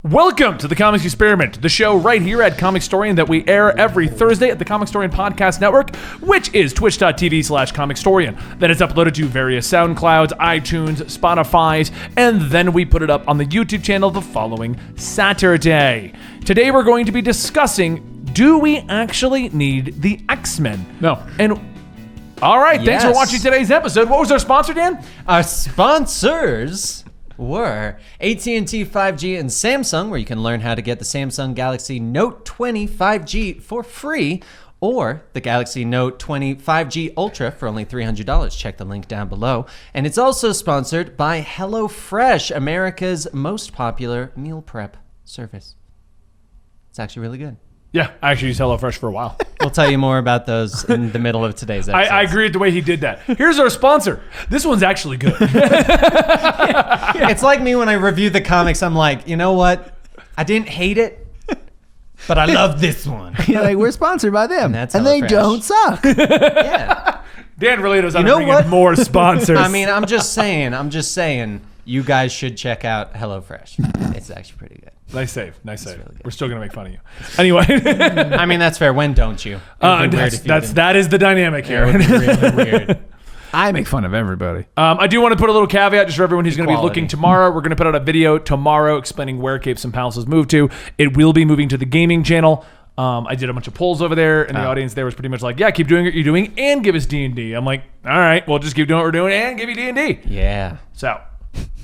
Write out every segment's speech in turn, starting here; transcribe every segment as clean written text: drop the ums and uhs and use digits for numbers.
Welcome to the Comics Experiment, the show right here at Comicstorian that we air every Thursday at the Comicstorian Podcast Network, which is twitch.tv/Comicstorian. Then it's uploaded to various SoundClouds, iTunes, Spotify's, and then we put it up on the YouTube channel the following Saturday. Today we're going to be discussing, do we actually need the X-Men? No. And all right, thanks for watching today's episode. What was our sponsor, Dan? Our sponsors were AT&T 5G and Samsung, where you can learn how to get the Samsung Galaxy Note 20 5G for free, or the Galaxy Note 20 5G Ultra for only $300. Check the link down below. And it's also sponsored by HelloFresh, America's most popular meal prep service. It's actually really good. Yeah, I actually used HelloFresh for a while. We'll tell you more about those in the middle of today's episode. I agree with the way he did that. Here's our sponsor. This one's actually good. It's like me when I review the comics. I'm like, you know what? I didn't hate it, but I love this one. Yeah, like, we're sponsored by them, And that's and they HelloFresh. don't suck. Yeah. Dan really knows how to know bring what? in more sponsors. I mean, I'm just saying, you guys should check out HelloFresh. It's actually pretty good. Nice save. Really good. We're still going to make fun of you. Anyway. I mean, that's fair. When don't you? That is the dynamic here. It would be really weird. I make fun of everybody. I do want to put a little caveat just for everyone who's going to be Equality. looking tomorrow. We're going to put out a video tomorrow explaining where Capes and Palaces moved to. It will be moving to the gaming channel. I did a bunch of polls over there, and the audience there was pretty much like, yeah, keep doing what you're doing and give us D&D. I'm like, all right, we'll just keep doing what we're doing and give you D&D. Yeah. So...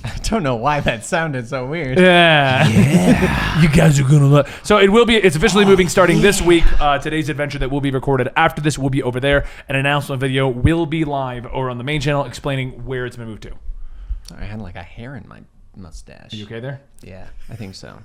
I don't know why that sounded so weird. Yeah. You guys are gonna love. So it's officially moving starting this week. Today's adventure that will be recorded after this will be over there. An announcement video will be live or on the main channel explaining where it's been moved to. I had like a hair in my mustache. Are you okay there? Yeah, I think so.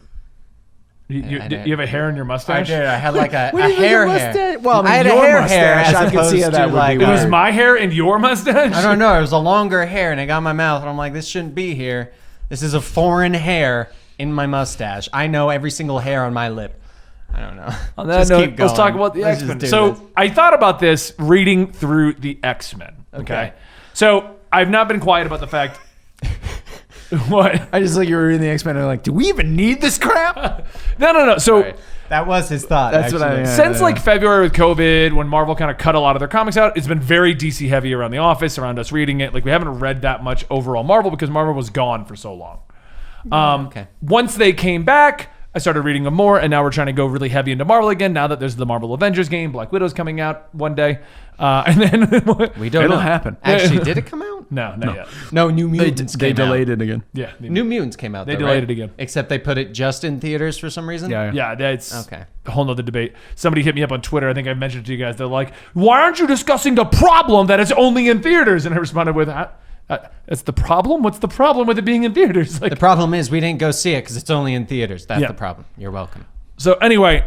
You have a hair in your mustache? I did. I had like a What do you mean hair mustache? hair. Well, I mean, I had a your hair mustache, as I can see how opposed that to, would like, be It was weird. my hair in your mustache? I don't know. It was a longer hair, and it got in my mouth, and I'm like, this shouldn't be here. This is a foreign hair in my mustache. I know every single hair on my lip. I don't know. On that Just note, keep going. let's talk about the Let's X-Men. just do So this. I thought about this reading through the X-Men. Okay. So I've not been quiet about the fact... What? I just like you were reading the X-Men and I'm like, do we even need this crap? No. So... Right. That was his thought. That's what actually. I- Since like February with COVID, when Marvel kind of cut a lot of their comics out, it's been very DC heavy around the office, around us reading it. Like we haven't read that much overall Marvel because Marvel was gone for so long. Okay. Once they came back, I started reading them more, and now we're trying to go really heavy into Marvel again. Now that there's the Marvel Avengers game, Black Widow's coming out one day, and then We don't It'll know. happen. Actually, did it come out? no, not yet. No, New Mutants They came delayed out. it again. Yeah, New Mutants came out. They though, delayed right? it again. Except they put it just in theaters for some reason. Yeah, that's Okay. a whole nother debate. Somebody hit me up on Twitter. I think I mentioned it to you guys. They're like, "Why aren't you discussing the problem that it's only in theaters?" And I responded with, "That's the problem. What's the problem with it being in theaters?" Like, The problem is we didn't go see it because it's only in theaters. That's Yeah. the problem. You're welcome. so anyway,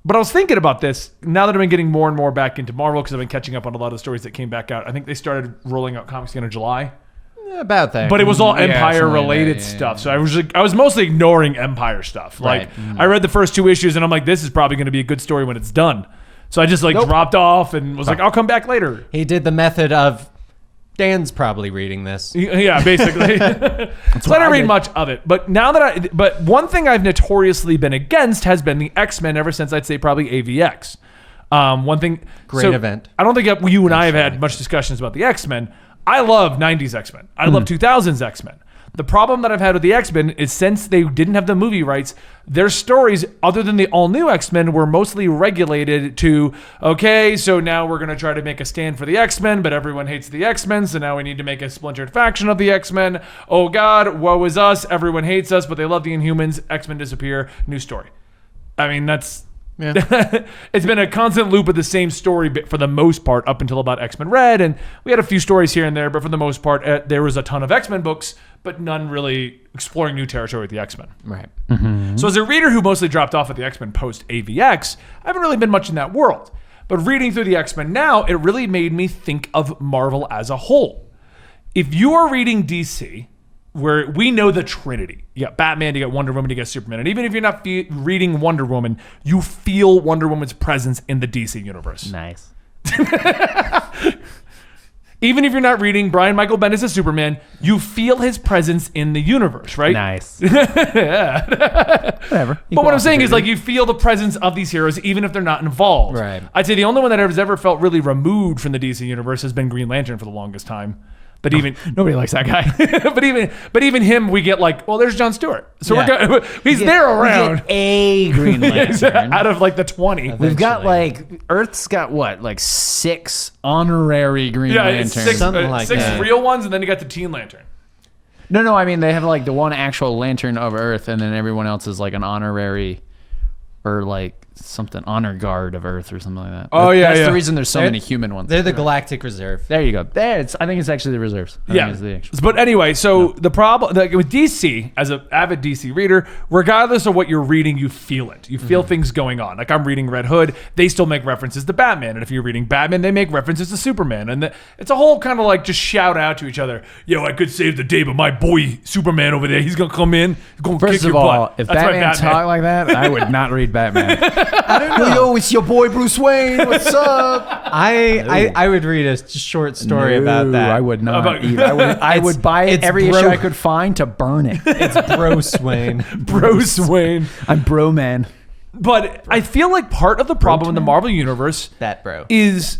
but I was thinking about this now that I've been getting more and more back into Marvel because I've been catching up on a lot of the stories that came back out. I think they started rolling out comics again in July. About that. But it was all Yeah, Empire something like related that, yeah, stuff. So I was mostly ignoring Empire stuff. Like Right. I read the first 2 issues and I'm like, this is probably going to be a good story when it's done. So I just dropped off and was like, I'll come back later. He did the method of Dan's probably reading this. Yeah, basically. So I didn't read much of it. But but one thing I've notoriously been against has been the X-Men ever since I'd say probably AVX. One thing. Great event. I don't think you and I have had much discussions about the X-Men. I love 90s X-Men. I love 2000s X-Men. The problem that I've had with the X-Men is since they didn't have the movie rights, their stories, other than the all-new X-Men, were mostly regulated to, okay, so now we're going to try to make a stand for the X-Men, but everyone hates the X-Men, so now we need to make a splintered faction of the X-Men. Oh, God, woe is us. Everyone hates us, but they love the Inhumans. X-Men disappear. New story. I mean, that's... Yeah. It's been a constant loop of the same story for the most part up until about X-Men Red, and we had a few stories here and there, but for the most part, there was a ton of X-Men books, but none really exploring new territory with the X-Men. Right. So as a reader who mostly dropped off at the X-Men post-AVX, I haven't really been much in that world. But reading through the X-Men now, it really made me think of Marvel as a whole. If you are reading DC... where we know the Trinity. You got Batman, you got Wonder Woman, you got Superman. And even if you're not reading Wonder Woman, you feel Wonder Woman's presence in the DC universe. Nice. Even if you're not reading Brian Michael Bendis as Superman, you feel his presence in the universe, right? Nice. Whatever. But what I'm saying is, like, you feel the presence of these heroes even if they're not involved. Right. I'd say the only one that has ever felt really removed from the DC universe has been Green Lantern for the longest time. But even Nobody likes that guy. but even him, we get like, well, there's Jon Stewart, so he's there around. We get a Green Lantern. Out of like the 20. We've got like Earth's got what, like 6 honorary Green Lanterns. It's six that. real ones, and then you got the Teen Lantern. No, I mean they have like the one actual Lantern of Earth, and then everyone else is like an honorary, or like something honor guard of Earth or something like that. Oh, That's the reason there's so many human ones. They're the Galactic Reserve. There you go. I think it's actually the reserves. I think it's the actual. But anyway, so the problem with DC, as an avid DC reader, regardless of what you're reading, you feel it. You feel things going on. Like I'm reading Red Hood, they still make references to Batman, and if you're reading Batman, they make references to Superman, and it's a whole kind of like just shout out to each other. Yo, I could save the day, but my boy Superman over there, he's gonna come in, he's gonna kick your butt. If That's my Batman talked like that, I would not read Batman. I don't know. Yo, it's your boy Bruce Wayne. What's up? I would read a short story about that. I would not. About- either. I would buy it's every bro- issue I could find to burn it. It's Bruce Wayne. Bruce Wayne. I'm bro man. But I feel like part of the problem in the Marvel universe That bro. is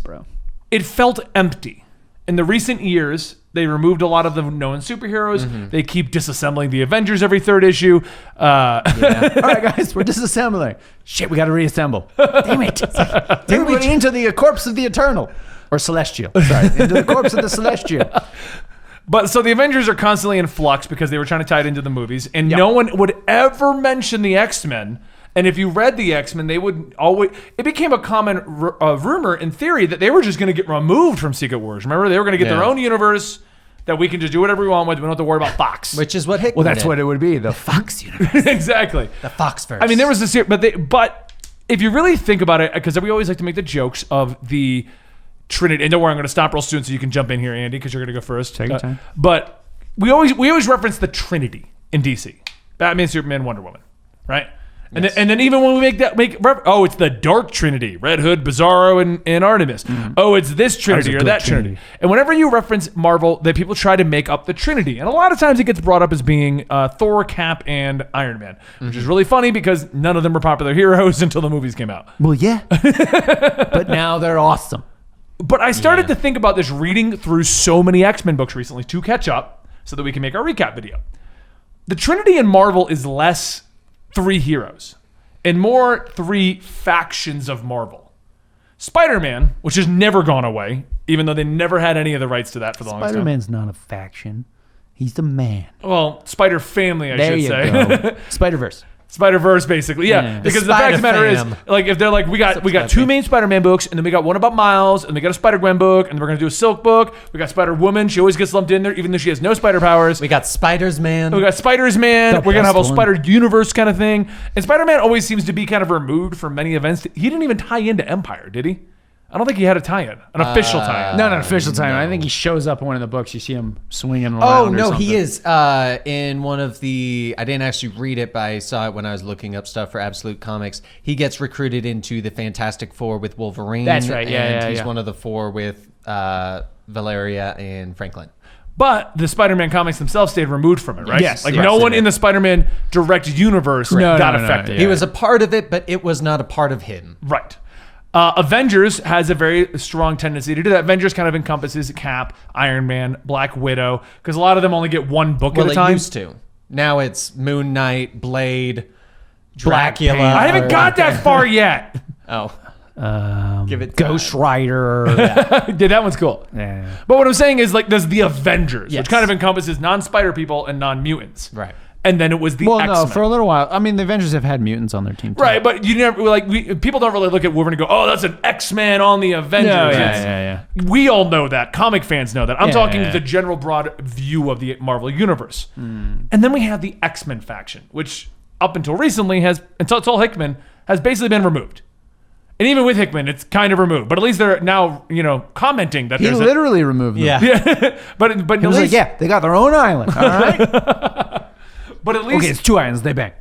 it felt empty. In the recent years, they removed a lot of the known superheroes. They keep disassembling the Avengers every third issue. All right, guys, we're disassembling. Shit, we got to reassemble. Damn it. Everybody into the corpse of the Eternal. Or Celestial. Sorry, into the corpse of the Celestial. But so the Avengers are constantly in flux because they were trying to tie it into the movies. And no one would ever mention the X-Men. And if you read the X-Men, they would always... It became a common rumor in theory that they were just going to get removed from Secret Wars. Remember? They were going to get their own universe that we can just do whatever we want with. We don't have to worry about Fox. Which is what Hickman Well, that's did. what it would be. The Fox universe. Exactly. The Foxverse. I mean, there was this... But if you really think about it, because we always like to make the jokes of the Trinity... And don't worry, I'm going to stop real soon so you can jump in here, Andy, because you're going to go first. Take your time. But we always reference the Trinity in DC. Batman, Superman, Wonder Woman. Right? And, and then even when we it's the Dark Trinity, Red Hood, Bizarro, and Artemis. Oh, it's this Trinity or that Trinity. And whenever you reference Marvel, that people try to make up the Trinity. And a lot of times it gets brought up as being Thor, Cap, and Iron Man, which is really funny because none of them were popular heroes until the movies came out. Well, yeah. But now they're awesome. But I started to think about this reading through so many X-Men books recently to catch up so that we can make our recap video. The Trinity in Marvel is less 3 heroes and more 3 factions of Marvel. Spider-Man, which has never gone away, even though they never had any of the rights to that for the longest time. Spider-Man's not a faction. He's the man. Well, Spider Family, I There should you say. go. Spider-Verse. Spider-Verse, basically. Yeah. Because the fact of the matter is, like, if they're like, we got 2 main Spider-Man books, and then we got one about Miles, and we got a Spider-Gwen book, and we're going to do a Silk book. We got Spider-Woman. She always gets lumped in there, even though she has no spider powers. We got Spiders-Man. We got Spiders-Man. The We're going to have a best one. Spider-Universe kind of thing. And Spider-Man always seems to be kind of removed from many events. He didn't even tie into Empire, did he? I don't think he had a tie-in, an official tie-in. Not an official time. I think he shows up in one of the books. You see him swinging around. Oh, or no, something. he is in one of the... I didn't actually read it, but I saw it when I was looking up stuff for Absolute Comics. He gets recruited into the Fantastic Four with Wolverine. That's right, and he's one of the 4 with Valeria and Franklin. But the Spider-Man comics themselves stayed removed from it, right? Yes, Like, yes, no they one did. in the Spider-Man direct universe No, got no, affected. yeah. He was a part of it, but it was not a part of him. Right. Avengers has a very strong tendency to do that. Avengers kind of encompasses Cap, Iron Man, Black Widow, because a lot of them only get one book at a It time. used to. Now it's Moon Knight, Blade, Dracula. Panther. I haven't got that far yet. Oh, Give it Ghost Rider. Dude, that one's cool. Yeah. But what I'm saying is, like, there's the Avengers, Yes. which kind of encompasses non-spider people and non-mutants. right. And then it was the Well, X-Men. no, for a little while. I mean, the Avengers have had mutants on their team, too. Right, but you never people don't really look at Wolverine and go, "Oh, that's an X-Man on the Avengers." No, It's- yeah. We all know that. Comic fans know that. I'm Yeah, talking yeah. the general broad view of the Marvel universe. And then we have the X-Men faction, which up until recently until Hickman has basically been removed. And even with Hickman, it's kind of removed. But at least they're now, commenting that He there's literally removed them. Yeah. but He at was least like, yeah, they got their own island. All right. but at least Okay, it's 2 islands. They bang.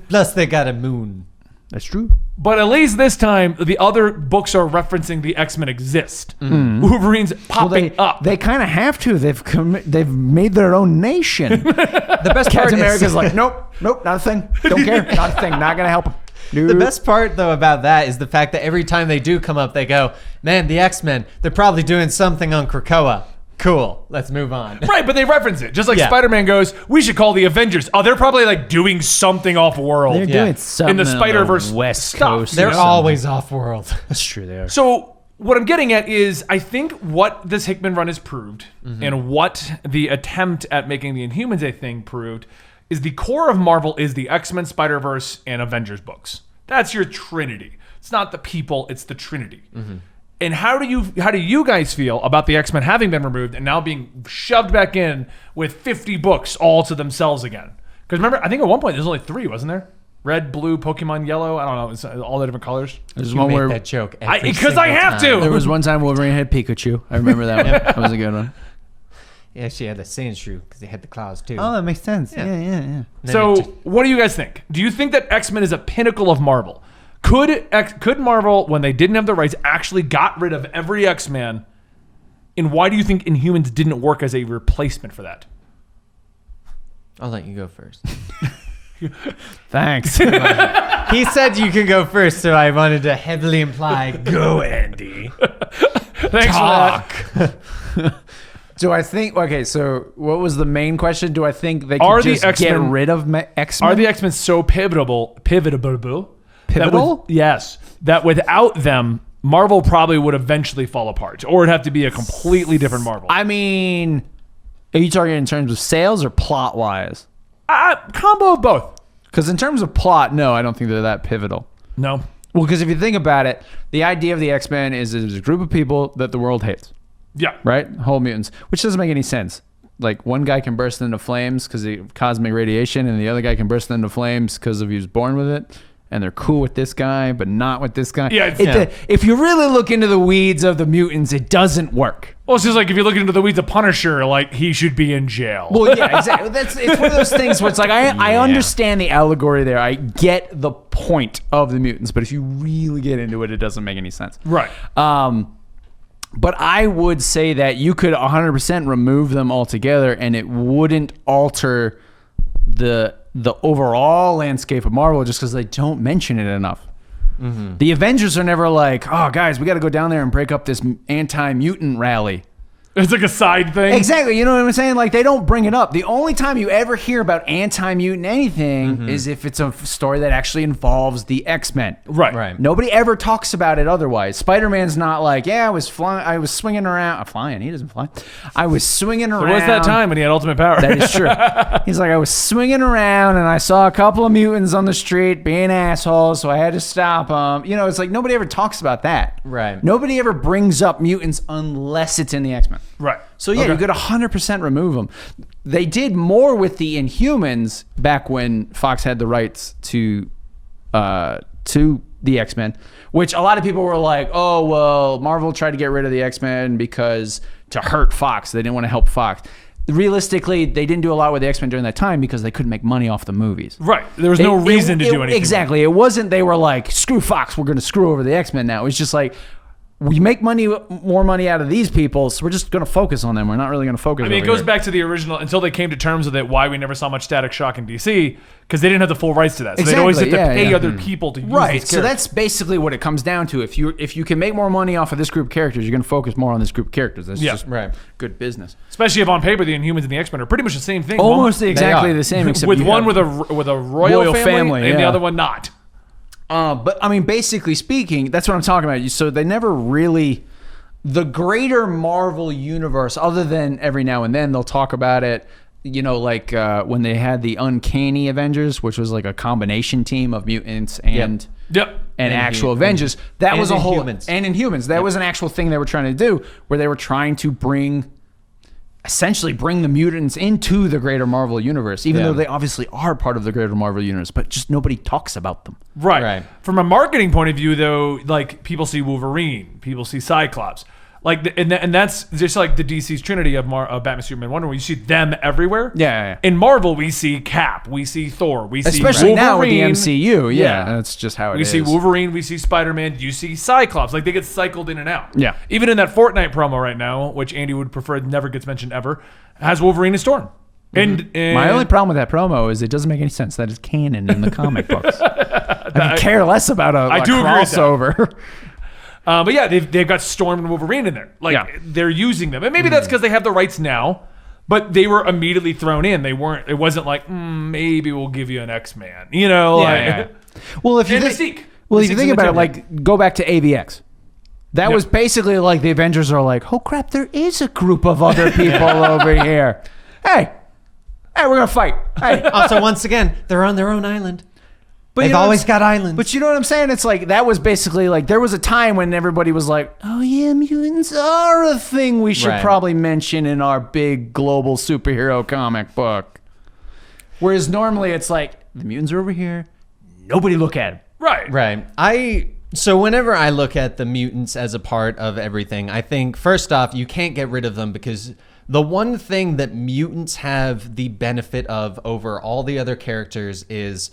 Plus, they got a moon. That's true. But at least this time, the other books are referencing the X-Men exist. Wolverine's popping up. They kind of have to. They've made their own nation. The best part Captain America's is like, nope, not a thing. Don't care. Not a thing. Not going to help him. the best part though about that is the fact that every time they do come up, they go, "Man, the X-Men, they're probably doing something on Krakoa. Cool, let's move on." Right, but they reference it. Just like Yeah. Spider-Man goes, we should call the Avengers. Oh, they're probably like doing something off-world. They're doing something in the on Spider-Verse West stuff. Coast. They're or something. always off-world. That's true. They are. So what I'm getting at is I think what this Hickman run has proved and what the attempt at making the Inhumans a thing proved is the core of Marvel is the X-Men, Spider-Verse, and Avengers books. That's your trinity. It's not the people, it's the trinity. And how do you guys feel about the X-Men having been removed and now being shoved back in with 50 books all to themselves again? Because remember, I think at one point there's only 3, wasn't there? Red, blue, Pokemon Yellow. I don't know. It's all the different colors. There's You one make where that joke Because I have to. there was one time Wolverine had Pikachu. I remember that one. That was a good one. Yeah, she had the Sandshrew because they had the claws too. Oh, that makes sense. Yeah. So, what do you guys think? Do you think that X-Men is a pinnacle of Marvel? Could Marvel, when they didn't have the rights, actually got rid of every X-Man? And why do you think Inhumans didn't work as a replacement for that? I'll let you go first. Thanks. He said you can go first, so I wanted to heavily imply, go, Andy. Thanks for that. Do I think? Okay, so what was the main question? Do I think they Are could the just get X-Men- rid of X-Men? Are the X-Men so pivotal? Pivotal? Yes. That without them, Marvel probably would eventually fall apart. Or it'd have to be a completely different Marvel. I mean, are you talking in terms of sales or plot-wise? Combo of both. Because in terms of plot, no, I don't think they're that pivotal. No. Well, because if you think about it, the idea of the X-Men is there's a group of people that the world hates, Yeah. right? Whole mutants, which doesn't make any sense. Like, one guy can burst into flames because of cosmic radiation, and the other guy can burst into flames because he was born with it. And they're cool with this guy, but not with this guy. Yeah, If you really look into the weeds of the mutants, it doesn't work. Well, it's just like if you look into the weeds of Punisher, like he should be in jail. Well, yeah, exactly. It's one of those things where it's like, I understand the allegory there. I get the point of the mutants, but if you really get into it, it doesn't make any sense. Right. But I would say that you could 100% remove them altogether, and it wouldn't alter the overall landscape of Marvel just because they don't mention it enough. The Avengers are never like, oh, guys, we got to go down there and break up this anti-mutant rally. It's like a side thing. Exactly. You know what I'm saying? Like, they don't bring it up. The only time you ever hear about anti-mutant anything is if it's a story that actually involves the X-Men. Right. Nobody ever talks about it otherwise. Spider-Man's not like, yeah, I was swinging around. Flying. He doesn't fly. I was swinging around. There was that time when he had ultimate power. That is true. He's like, I was swinging around and I saw a couple of mutants on the street being assholes, so I had to stop them. You know, it's like nobody ever talks about that. Right. Nobody ever brings up mutants unless it's in the X-Men. Right. So yeah, you could 100% remove them. They did more with the Inhumans back when Fox had the rights to the X-Men, which a lot of people were like, oh, well, Marvel tried to get rid of the X-Men because to hurt Fox. They didn't want to help Fox. Realistically, they didn't do a lot with the X-Men during that time because they couldn't make money off the movies. Right. There was no reason to do anything. Exactly. It wasn't they were like, screw Fox, we're going to screw over the X-Men now. It was just like, we make more money out of these people, so we're just going to focus on them. We're not really going to focus on it goes back to the original, until they came to terms with it, why we never saw much Static Shock in DC, because they didn't have the full rights to that. So they'd always have to pay other people to use these characters. So that's basically what it comes down to. If you can make more money off of this group of characters, you're going to focus more on this group of characters. That's just good business. Especially if on paper the Inhumans and the X-Men are pretty much the same thing. Almost exactly the same, except with you one have with a royal family and the other one not. But I mean, basically speaking, that's what I'm talking about. So they never really... The greater Marvel universe, other than every now and then they'll talk about it, you know, like when they had the Uncanny Avengers, which was like a combination team of mutants and actual Avengers. That was a whole... Inhumans. And Inhumans. That was an actual thing they were trying to do, where they were trying to essentially bring the mutants into the greater Marvel universe, even though they obviously are part of the greater Marvel universe, but just nobody talks about them. Right. From a marketing point of view, though, like people see Wolverine, people see Cyclops. Like, and that's just like the DC's trinity of Batman, Superman, Wonder Woman. You see them everywhere. Yeah. In Marvel, we see Cap, we see Thor, we see Especially Wolverine. now with the MCU. Yeah, that's just how it is. We see Wolverine, we see Spider-Man, you see Cyclops. Like, they get cycled in and out. Yeah. Even in that Fortnite promo right now, which Andy would prefer never gets mentioned ever, has Wolverine and Storm. And my only problem with that promo is it doesn't make any sense. That is canon in the comic books. I care less about a crossover. But yeah, they've got Storm and Wolverine in there. Like, they're using them. And maybe that's because they have the rights now, but they were immediately thrown in. It wasn't like, maybe we'll give you an X-Man. You know? Well, if you Mystique. Well, if you think about it, like, go back to AVX. That was basically like the Avengers are like, oh crap, there is a group of other people over here. Hey, we're going to fight. Hey. Also, once again, they're on their own island. But They've always got islands. But you know what I'm saying? It's like, that was basically like, there was a time when everybody was like, oh yeah, mutants are a thing we should probably mention in our big global superhero comic book. Whereas normally it's like, the mutants are over here, nobody look at them. Right. So whenever I look at the mutants as a part of everything, I think, first off, you can't get rid of them because the one thing that mutants have the benefit of over all the other characters is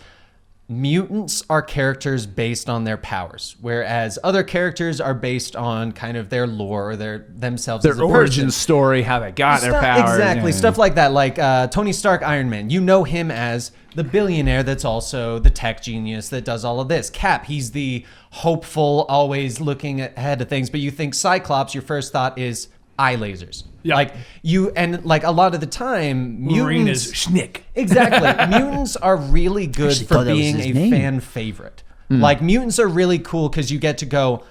mutants are characters based on their powers, whereas other characters are based on kind of their lore or themselves as a origin person. Story, how they got their powers. Exactly, stuff like that. Like Tony Stark, Iron Man. You know him as the billionaire that's also the tech genius that does all of this. Cap, he's the hopeful, always looking ahead of things. But you think Cyclops, your first thought is eye lasers. Yeah. Like a lot of the time, Wolverine mutants is Schnick. Exactly. Mutants are really good for being a fan favorite. Like, mutants are really cool because you get to go,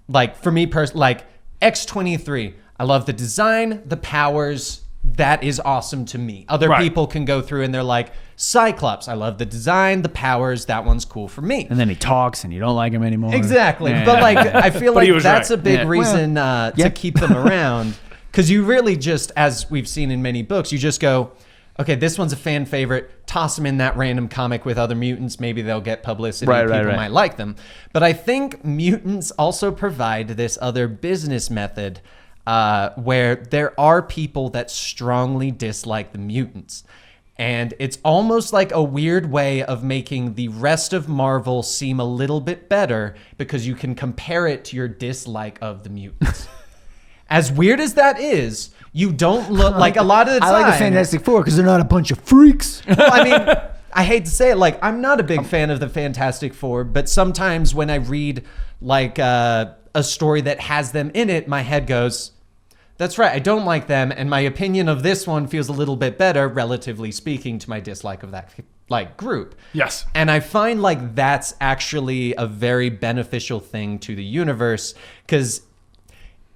like, for me personally, like X-23. I love the design, the powers. That is awesome to me. Other people can go through and they're like, Cyclops, I love the design, the powers. That one's cool for me. And then he talks and you don't like him anymore. Exactly. Yeah. But like, I feel like that's a big Yeah. reason to keep them around. Because you really just, as we've seen in many books, you just go, okay, this one's a fan favorite. Toss them in that random comic with other mutants. Maybe they'll get publicity. People might like them. But I think mutants also provide this other business method where there are people that strongly dislike the mutants. And it's almost like a weird way of making the rest of Marvel seem a little bit better because you can compare it to your dislike of the mutants. As weird as that is, you don't look like a lot of the time. I like the Fantastic Four because they're not a bunch of freaks. Well, I mean, I hate to say it, like, I'm not a big fan of the Fantastic Four, but sometimes when I read like a story that has them in it, my head goes, that's right, I don't like them, and my opinion of this one feels a little bit better, relatively speaking, to my dislike of that like group. Yes. And I find like that's actually a very beneficial thing to the universe because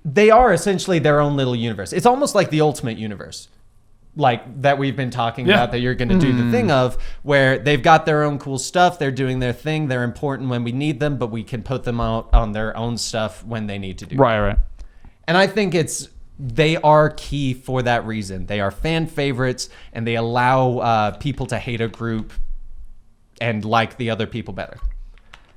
they are essentially their own little universe. It's almost like the Ultimate Universe, like that we've been talking about, that you're going to do the thing of, where they've got their own cool stuff. They're doing their thing. They're important when we need them, but we can put them out on their own stuff when they need to do. Right. And I think they are key for that reason. They are fan favorites, and they allow people to hate a group and like the other people better.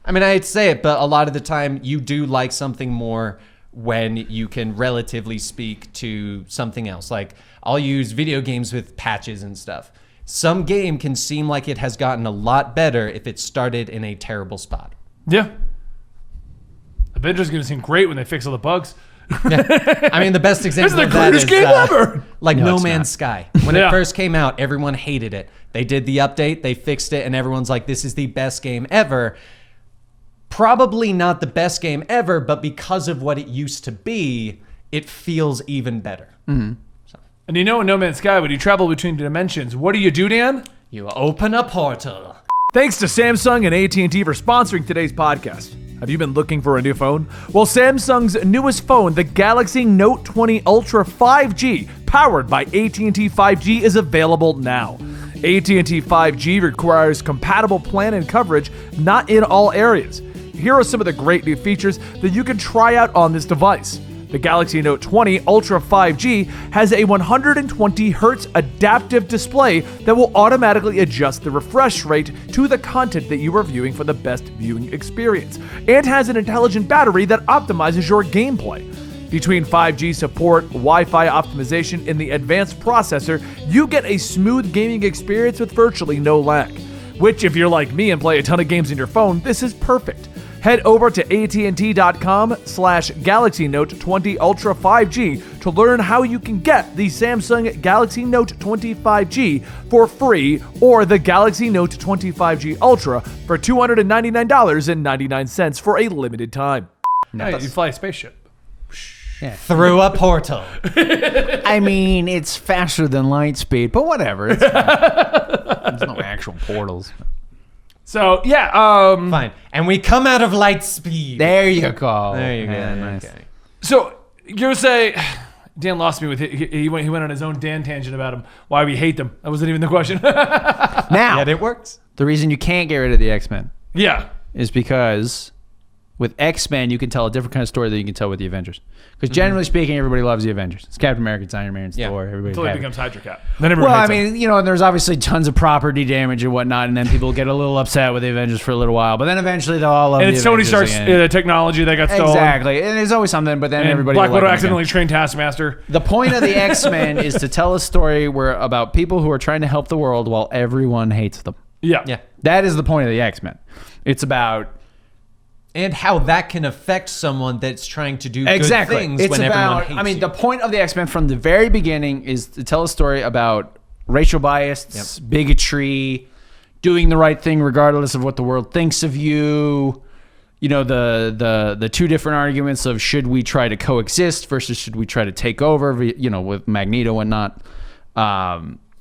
I mean, I hate to say it, but a lot of the time you do like something more when you can relatively speak to something else. Like, I'll use video games with patches and stuff. Some game can seem like it has gotten a lot better if it started in a terrible spot. Yeah. Avengers is going to seem great when they fix all the bugs. Yeah. I mean, the best example This is the greatest game ever. Like No, No it's Man's Sky. When it first came out, everyone hated it. They did the update, they fixed it, and everyone's like, this is the best game ever. Probably not the best game ever, but because of what it used to be, it feels even better. And you know in No Man's Sky, when you travel between dimensions, what do, Dan? You open a portal. Thanks to Samsung and AT&T for sponsoring today's podcast. Have you been looking for a new phone? Well, Samsung's newest phone, the Galaxy Note 20 Ultra 5G, powered by AT&T 5G, is available now. AT&T 5G requires compatible plan and coverage, not in all areas. Here are some of the great new features that you can try out on this device. The Galaxy Note 20 Ultra 5G has a 120 Hz adaptive display that will automatically adjust the refresh rate to the content that you are viewing for the best viewing experience, and has an intelligent battery that optimizes your gameplay. Between 5G support, Wi-Fi optimization, and the advanced processor, you get a smooth gaming experience with virtually no lag. Which, if you're like me and play a ton of games on your phone, this is perfect. Head over to AT&T.com/Galaxy Note 20 Ultra 5G to learn how you can get the Samsung Galaxy Note 20 5G for free or the Galaxy Note 20 5G Ultra for $299.99 for a limited time. Hey, you fly a spaceship. Through a portal. I mean, it's faster than light speed, but whatever. It's there's no actual portals. So, yeah. Fine. And we come out of light speed. There you go. There you go. Yeah, nice. Okay. So, you're saying... Dan lost me with it. He went on his own Dan tangent about him. Why we hate them. That wasn't even the question. Now, Yet it works. the reason you can't get rid of the X-Men Yeah. is because with X-Men, you can tell a different kind of story than you can tell with the Avengers. Because generally speaking, everybody loves the Avengers. It's Captain America, it's Iron Man, it's Thor, everybody's Until he happy. becomes Hydra Cat. Then everyone Well, I hates him. mean, and there's obviously tons of property damage and whatnot, and then people get a little upset with the Avengers for a little while, but then eventually they'll all love And the it's Tony Avengers Stark's again. Technology that got stolen. Exactly, and there's always something, but then And everybody Black will Widow like them accidentally again. trained Taskmaster. The point of the X-Men is to tell a story about people who are trying to help the world while everyone hates them. Yeah. Yeah. That is the point of the X-Men. It's about... And how that can affect someone that's trying to do Exactly. good things It's when about, everyone hates I mean, you. the point of the X-Men from the very beginning is to tell a story about racial bias, bigotry, doing the right thing regardless of what the world thinks of you. The two different arguments of should we try to coexist versus should we try to take over, with Magneto and whatnot.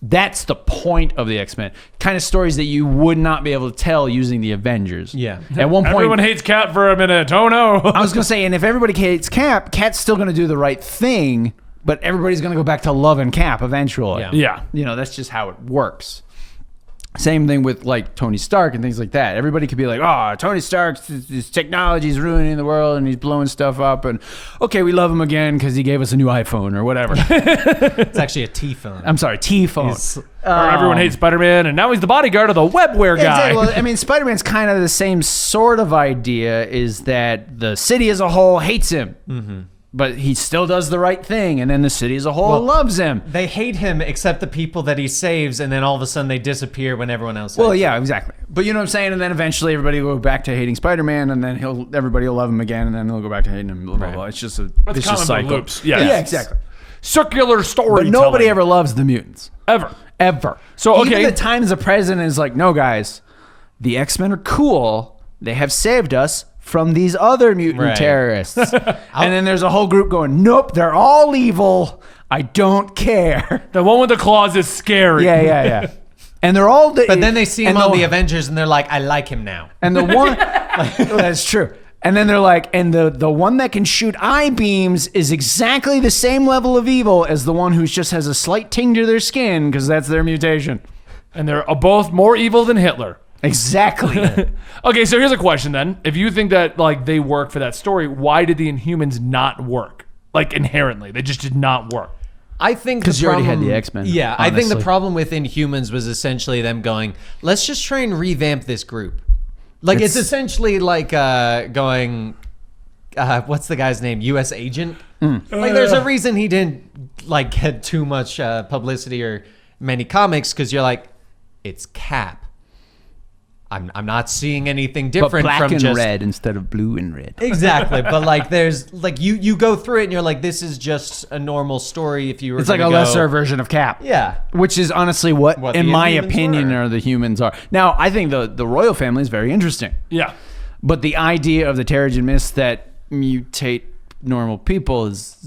That's the point of the X-Men. Kind of stories that you would not be able to tell using the Avengers. Yeah. At one point, Everyone hates Cap for a minute. Oh, no. I was going to say, and if everybody hates Cap, Cap's still going to do the right thing, but everybody's going to go back to loving Cap eventually. Yeah. Yeah. That's just how it works. Same thing with like Tony Stark and things like that. Everybody could be like, "Oh, Tony Stark's his technology is ruining the world and he's blowing stuff up." And okay, we love him again because he gave us a new iPhone or whatever. It's actually a T-phone. I'm sorry, T-phone. Or everyone hates Spider-Man, and now he's the bodyguard of the webware guy. Exactly. Well, I mean, Spider-Man's kind of the same sort of idea. Is that the city as a whole hates him, but he still does the right thing, and then the city as a whole loves him. They hate him except the people that he saves, and then all of a sudden they disappear when everyone else Well, hates yeah, exactly. But you know what I'm saying? And then eventually everybody will go back to hating Spider-Man, and then everybody will love him again, and then they'll go back to hating him. Blah, blah, blah. It's just a It's vicious comic book cycle. loops. Yes. Yeah, exactly. Circular story. But nobody ever loves the mutants. Ever. Ever. So, okay. Even the times the president is like, no, guys, the X-Men are cool. They have saved us from these other mutant Right. terrorists. And then there's a whole group going, nope, they're all evil. I don't care. The one with the claws is scary. Yeah. And they're all... But then they see him on the Avengers, and they're like, "I like him now." And the one... that's true. And then they're like, and the one that can shoot eye beams is exactly the same level of evil as the one who just has a slight ting to their skin because that's their mutation. And they're both more evil than Hitler. Exactly. Okay, so here's a question then. If you think that like they work for that story, why did the Inhumans not work? Like inherently, they just did not work. I think 'Cause the you already had problem- the X-Men, Yeah, I think the honestly. problem with Inhumans was essentially them going, "Let's just try and revamp this group." Like it's essentially like going, what's the guy's name? U.S. Agent. Like there's a reason he didn't like get too much publicity or many comics because you're like, it's Cap. I'm not seeing anything but different black from and just red instead of blue and red. exactly. But like there's like you go through it and you're like, this is just a normal story. If you were It's like a gonna go- lesser version of Cap. Yeah. Which is honestly what in the my Inhumans opinion, were. are the humans are. Now, I think the royal family is very interesting. Yeah. But the idea of the Terrigen Mist that mutate normal people is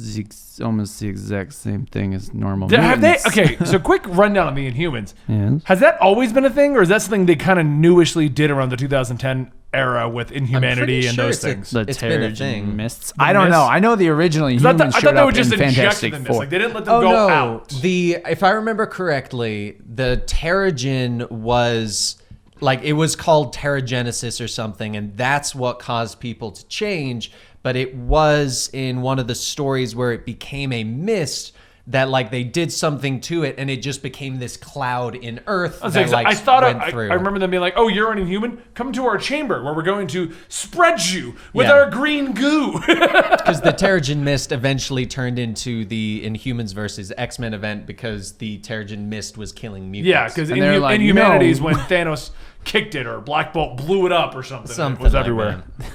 almost the exact same thing as normal Have they? mutants. Okay, so quick rundown on the Inhumans. Yes. Has that always been a thing, or is that something they kind of newishly did around the 2010 era with Inhumanity and sure those it's a- things? The It's been a Terrigen thing. Mists. I don't know. Mists? I know the original I Inhumans thought showed they up would just in inject Fantastic the mist. Four. Like they didn't let them go out. If I remember correctly, the Terrigen was like it was called Terrigenesis or something, and that's what caused people to change. But it was in one of the stories where it became a mist that like they did something to it and it just became this cloud in Earth I was that like, like I thought went I through. remember them being like, "Oh, you're an Inhuman. Come to our chamber where we're going to spread you with Yeah. our green goo." Because the Terrigen Mist eventually turned into the Inhumans versus X-Men event because the Terrigen Mist was killing mutants. Yeah, because And they're like, Inhumanities no. when Thanos kicked it or Black Bolt blew it up or something. Something It was like everywhere. that.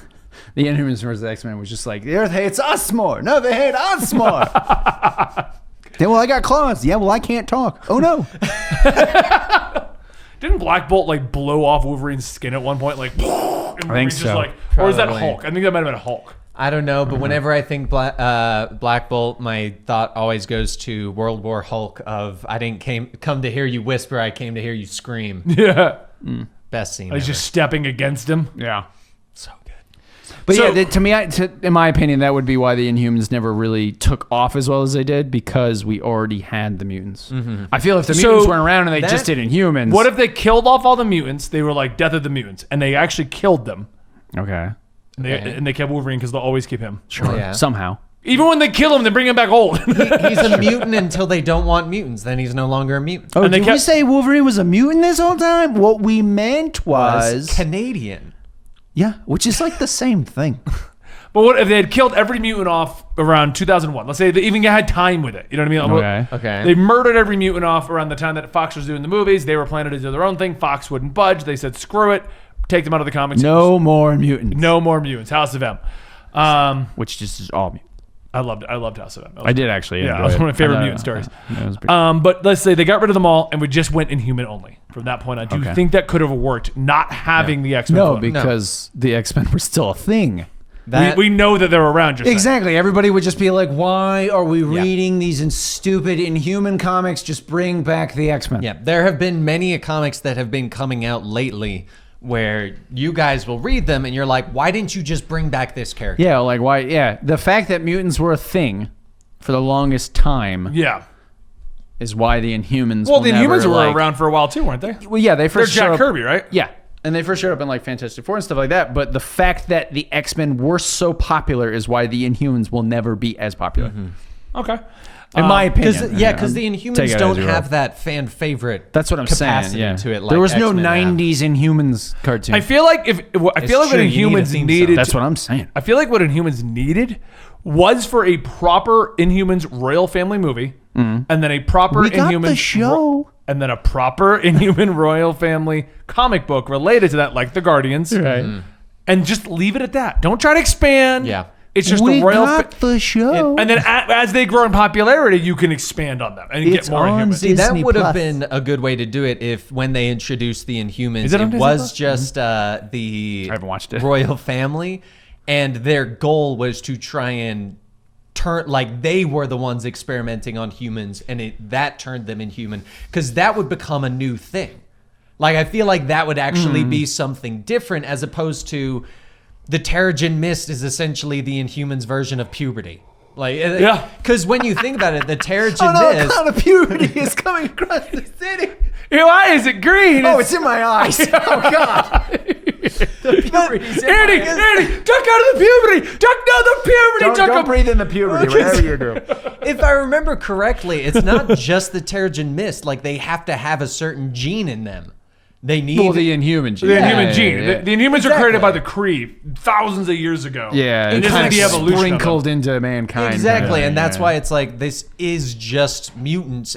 The Inhumans versus X-Men was just like, the Earth hates us more. No, they hate us more. Then, well, I got claws. Yeah, well, I can't talk. Oh, no. Didn't Black Bolt like blow off Wolverine's skin at one point? Like, and Wolverine's just so. like, or is that Probably. Hulk? I think that might have been Hulk. I don't know, but whenever I think Black Bolt, my thought always goes to World War Hulk of I didn't come to hear you whisper, I came to hear you scream. Yeah, Best scene he's ever. just stepping against him. Yeah. so good. But So- yeah, to me, in my opinion, that would be why the Inhumans never really took off as well as they did because we already had the mutants. I feel if the So mutants weren't around and they that- just did Inhumans. What if they killed off all the mutants? They were like Death of the Mutants, and they actually killed them. Okay. And they kept Wolverine because they'll always keep him. Sure. Yeah. Somehow. Even when they kill him, they bring him back old. He's a mutant until they don't want mutants. Then he's no longer a mutant. Oh, And they did we kept- say Wolverine was a mutant this whole time? What we meant was... Canadian. Yeah, which is like the same thing. But what if they had killed every mutant off around 2001? Let's say they even had time with it. You know what I mean? Okay. They murdered every mutant off around the time that Fox was doing the movies. They were planning to do their own thing. Fox wouldn't budge. They said, screw it. Take them out of the comics. No more mutants. No more mutants. House of M. Which just is all mutants. I loved House of M. I did actually. Yeah, enjoy it was it. one of my favorite I know. mutant stories. It was pretty- But let's say they got rid of them all and we just went Inhuman only. From that point on, do you Okay. think that could have worked not having the X-Men? no, float? because the X-Men were still a thing. we know that they're around. Just Exactly. Everybody would just be like, why are we reading these stupid Inhuman comics? Just bring back the X-Men. Yeah, there have been many comics that have been coming out lately where you guys will read them and you're like, why didn't you just bring back this character? Yeah, like why? Yeah, the fact that mutants were a thing for the longest time Yeah. is why the Inhumans. Well, will the never, Inhumans were like- around for a while too, weren't they? Well, yeah, they They're first showed Jack up- Kirby, right? Yeah, and they first showed up in like Fantastic Four and stuff like that. But the fact that the X-Men were so popular is why the Inhumans will never be as popular, Okay. in my opinion. Because the Take Inhumans it as don't you will. have that fan favorite. That's what I'm capacity saying. Yeah, to it. Like there was no X-Men have. '90s Inhumans cartoon. I feel like I feel like true, what you need a Inhumans theme song. needed. That's what I'm saying. I feel like what Inhumans needed was for a proper Inhumans royal family movie, and then a proper We got Inhumans the show. and then a proper Inhuman royal family comic book related to that, like the Guardians, Right. and just leave it at that. Don't try to expand. Yeah. It's just We the royal. got the show. and then as they grow in popularity, you can expand on them and It's get more on Inhumans. See, that Disney would have Plus. been a good way to do it if when they introduced the Inhumans, Is it on it Disney was Plus? just the I haven't watched it. royal family, and their goal was to try and turn like they were the ones experimenting on humans, and that turned them inhuman because that would become a new thing. Like I feel like that would actually be something different as opposed to the Terrigen Mist is essentially the Inhumans version of puberty. Like, Yeah. because when you think about it, the Terrigen Oh no, a Mist. cloud of puberty is coming across the city. Why is it green? Oh, it's in my eyes. Oh God. Andy, duck out of the puberty! Duck down the puberty! Duck Don't up. breathe in the puberty, whatever you do. If I remember correctly, it's not just the Terrigen Mist. Like they have to have a certain gene in them. They need. Well, the Inhuman gene. The Inhuman Yeah, gene. yeah, The Inhumans were created Exactly. by the Kree thousands of years ago. yeah. and It's this kind is the of evolution of them. sprinkled into mankind. exactly, Yeah, and that's yeah. why it's like this is just mutants.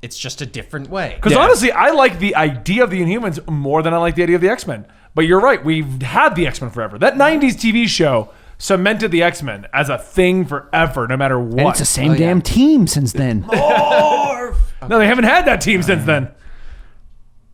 It's just a different way. Because Yeah. honestly, I like the idea of the Inhumans more than I like the idea of the X-Men. But you're right, we've had the X-Men forever. That 90s TV show cemented the X-Men as a thing forever, no matter what. And it's the same yeah. damn team since then. No, they haven't had that team since then.